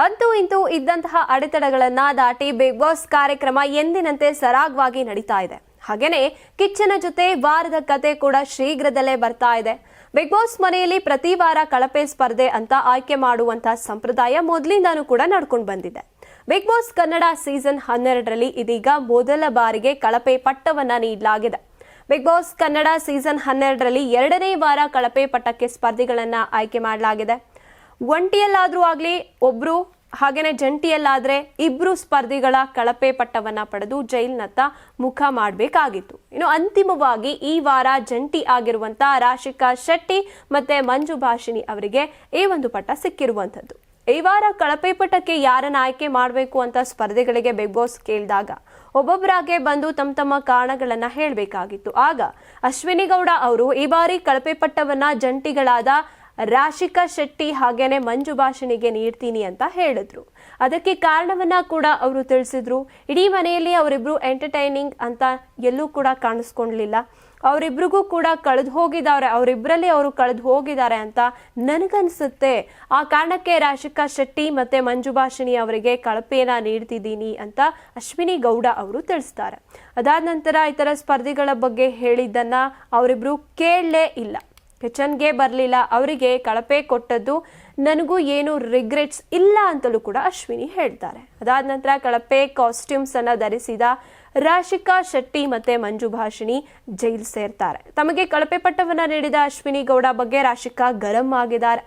ಅಂತೂ ಇಂತೂ ಇದ್ದಂತಹ ಅಡೆತಡೆಗಳನ್ನ ದಾಟಿ ಬಿಗ್ ಬಾಸ್ ಕಾರ್ಯಕ್ರಮ ಎಂದಿನಂತೆ ಸರಾಗವಾಗಿ ನಡೀತಾ ಇದೆ. ಹಾಗೇನೆ ಕಿಚ್ಚನ ಜೊತೆ ವಾರದ ಕತೆ ಕೂಡ ಶೀಘ್ರದಲ್ಲೇ ಬರ್ತಾ ಇದೆ. ಬಿಗ್ ಬಾಸ್ ಮನೆಯಲ್ಲಿ ಪ್ರತಿ ವಾರ ಕಳಪೆ ಸ್ಪರ್ಧೆ ಅಂತ ಆಯ್ಕೆ ಮಾಡುವಂತಹ ಸಂಪ್ರದಾಯ ಮೊದಲಿಂದಾನೂ ಕೂಡ ನಡ್ಕೊಂಡು ಬಂದಿದೆ. ಬಿಗ್ ಬಾಸ್ ಕನ್ನಡ ಸೀಸನ್ 12ರಲ್ಲಿ ಇದೀಗ ಮೊದಲ ಬಾರಿಗೆ ಕಳಪೆ ಪಟ್ಟವನ್ನ ನೀಡಲಾಗಿದೆ. ಬಿಗ್ ಬಾಸ್ ಕನ್ನಡ ಸೀಸನ್ 12ರಲ್ಲಿ 2ನೇ ವಾರ ಕಳಪೆ ಪಟ್ಟಕ್ಕೆ ಸ್ಪರ್ಧಿಗಳನ್ನ ಆಯ್ಕೆ ಮಾಡಲಾಗಿದೆ. ಒಂಟಿಯಲ್ಲಾದ್ರೂ ಆಗ್ಲಿ ಒಬ್ರು ಹಾಗೇನೆ ಜಂಟಿಯಲ್ಲಾದ್ರೆ ಇಬ್ರು ಸ್ಪರ್ಧಿಗಳ ಕಳಪೆ ಪಟ್ಟವನ್ನ ಪಡೆದು ಜೈಲ್ನತ್ತ ಮುಖ ಮಾಡಬೇಕಾಗಿತ್ತು. ಇನ್ನು ಅಂತಿಮವಾಗಿ ಈ ವಾರ ಜಂಟಿ ಆಗಿರುವಂತ ರಾಶಿಕಾ ಶೆಟ್ಟಿ ಮತ್ತೆ ಮಂಜು ಭಾಷಿಣಿ ಅವರಿಗೆ ಈ ಒಂದು ಪಟ್ಟ ಸಿಕ್ಕಿರುವಂತದ್ದು. ಈ ವಾರ ಕಳಪೆ ಪಟ್ಟಕ್ಕೆ ಯಾರನ್ನ ಆಯ್ಕೆ ಮಾಡಬೇಕು ಅಂತ ಸ್ಪರ್ಧಿಗಳಿಗೆ ಬಿಗ್ ಬಾಸ್ ಕೇಳಿದಾಗ ಒಬ್ಬೊಬ್ಬರಾಗೆ ಬಂದು ತಮ್ಮ ಕಾರಣಗಳನ್ನ ಹೇಳಬೇಕಾಗಿತ್ತು. ಆಗ ಅಶ್ವಿನಿ ಗೌಡ ಅವರು ಈ ಬಾರಿ ಕಳಪೆ ಪಟ್ಟವನ್ನ ಜಂಟಿಗಳಾದ ರಾಶಿಕಾ ಶೆಟ್ಟಿ ಹಾಗೇನೆ ಮಂಜು ಭಾಷಿಣಿಗೆ ನೀಡ್ತೀನಿ ಅಂತ ಹೇಳಿದ್ರು. ಅದಕ್ಕೆ ಕಾರಣವನ್ನ ಕೂಡ ಅವರು ತಿಳಿಸಿದ್ರು. ಇಡೀ ಮನೆಯಲ್ಲಿ ಅವರಿಬ್ರು ಎಂಟರ್ಟೈನಿಂಗ್ ಅಂತ ಎಲ್ಲೂ ಕೂಡ ಕಾಣಿಸ್ಕೊಂಡ್ಲಿಲ್ಲ. ಅವರಿಬ್ರಿಗೂ ಕೂಡ ಕಳೆದು ಹೋಗಿದ್ದಾರೆ ಅಂತ ನನಗನ್ಸುತ್ತೆ. ಆ ಕಾರಣಕ್ಕೆ ರಾಶಿಕಾ ಶೆಟ್ಟಿ ಮತ್ತೆ ಮಂಜು ಭಾಷಿಣಿ ಅವರಿಗೆ ಕಳಪೆಯನ್ನ ನೀಡ್ತಿದ್ದೀನಿ ಅಂತ ಅಶ್ವಿನಿ ಗೌಡ ಅವರು ತಿಳಿಸ್ತಾರೆ. ಅದಾದ ನಂತರ ಇತರ ಸ್ಪರ್ಧಿಗಳ ಬಗ್ಗೆ ಹೇಳಿದ್ದನ್ನ ಅವರಿಬ್ರು ಕೇಳಲೇ ಇಲ್ಲ. ಕಿಚನ್ಗೆ ಬರಲಿಲ್ಲ, ಅವರಿಗೆ ಕಳಪೆ ಕೊಟ್ಟದ್ದು ನನಗೂ ಏನು ರಿಗ್ರೆಟ್ಸ್ ಇಲ್ಲ ಅಂತಲೂ ಕೂಡ ಅಶ್ವಿನಿ ಹೇಳ್ತಾರೆ. ಅದಾದ ನಂತರ ಕಳಪೆ ಕಾಸ್ಟ್ಯೂಮ್ಸ್ ಅನ್ನ ಧರಿಸಿದ ರಾಶಿಕಾ ಶೆಟ್ಟಿ ಮತ್ತೆ ಮಂಜು ಭಾಷಿಣಿ ಜೈಲ್ ಸೇರ್ತಾರೆ. ತಮಗೆ ಕಳಪೆ ಪಟ್ಟವನ್ನ ನೀಡಿದ ಅಶ್ವಿನಿ ಗೌಡ ಬಗ್ಗೆ ರಾಶಿಕಾ ಗರಂ ಆಗಿದ್ದಾರೆ.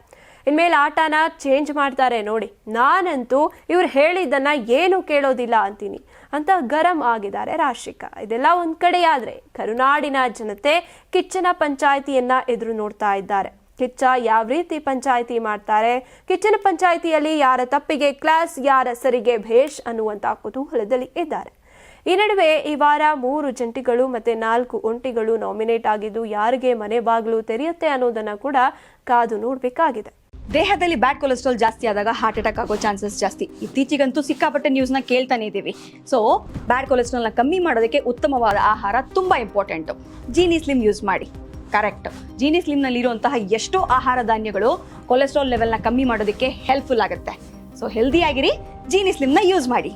ಇನ್ಮೇಲೆ ಆಟನ ಚೇಂಜ್ ಮಾಡ್ತಾರೆ ನೋಡಿ, ನಾನಂತೂ ಇವ್ರು ಹೇಳಿದ್ದನ್ನ ಏನು ಕೇಳೋದಿಲ್ಲ ಅಂತೀನಿ ಅಂತ ಗರಂ ಆಗಿದ್ದಾರೆ ರಾಶಿಕಾ. ಇದೆಲ್ಲ ಒಂದ್ ಕಡೆ ಆದ್ರೆ ಕರುನಾಡಿನ ಜನತೆ ಕಿಚ್ಚನ ಪಂಚಾಯಿತಿಯನ್ನ ಎದುರು ನೋಡ್ತಾ ಇದ್ದಾರೆ. ಕಿಚ್ಚ ಯಾವ ರೀತಿ ಪಂಚಾಯಿತಿ ಮಾಡ್ತಾರೆ, ಕಿಚ್ಚನ ಪಂಚಾಯಿತಿಯಲ್ಲಿ ಯಾರ ತಪ್ಪಿಗೆ ಕ್ಲಾಸ್, ಯಾರ ಸರಿಗೆ ಭೇಷ್ ಅನ್ನುವಂತ ಕುತೂಹಲದಲ್ಲಿ ಇದ್ದಾರೆ. ಈ ನಡುವೆ ಈ ವಾರ 3 ಜಂಟಿಗಳು ಮತ್ತೆ 4 ಒಂಟಿಗಳು ನಾಮಿನೇಟ್ ಆಗಿದ್ದು ಯಾರಿಗೆ ಮನೆ ಬಾಗಿಲು ತೆರೆಯುತ್ತೆ ಅನ್ನೋದನ್ನ ಕೂಡ ಕಾದು ನೋಡ್ಬೇಕಾಗಿದೆ. ದೇಹದಲ್ಲಿ ಬ್ಯಾಡ್ ಕೊಲೆಸ್ಟ್ರಾಲ್ ಜಾಸ್ತಿ ಆದಾಗ ಹಾರ್ಟ್ ಅಟ್ಯಾಕ್ ಆಗೋ ಚಾನ್ಸಸ್ ಜಾಸ್ತಿ. ಇತ್ತೀಚೆಗಂತೂ ಸಿಕ್ಕಾಪಟ್ಟೆ ನ್ಯೂಸ್ನ ಕೇಳ್ತಾನೆ ಇದ್ದೀವಿ. ಸೊ ಬ್ಯಾಡ್ ಕೊಲೆಸ್ಟ್ರಾಲ್ನ ಕಮ್ಮಿ ಮಾಡೋದಕ್ಕೆ ಉತ್ತಮವಾದ ಆಹಾರ ತುಂಬ ಇಂಪಾರ್ಟೆಂಟು. ಜೀನಿ ಸ್ಲಿಮ್ ಯೂಸ್ ಮಾಡಿ. ಕರೆಕ್ಟ್, ಜೀನಿ ಸ್ಲಿಮ್ನಲ್ಲಿರುವಂತಹ ಎಷ್ಟೋ ಆಹಾರ ಧಾನ್ಯಗಳು ಕೊಲೆಸ್ಟ್ರಾಲ್ ಲೆವೆಲ್ನ ಕಮ್ಮಿ ಮಾಡೋದಕ್ಕೆ ಹೆಲ್ಪ್ಫುಲ್ ಆಗುತ್ತೆ. ಸೊ ಹೆಲ್ದಿ ಆಗಿರಿ, ಜೀನಿ ಸ್ಲಿಮ್ನ ಯೂಸ್ ಮಾಡಿ.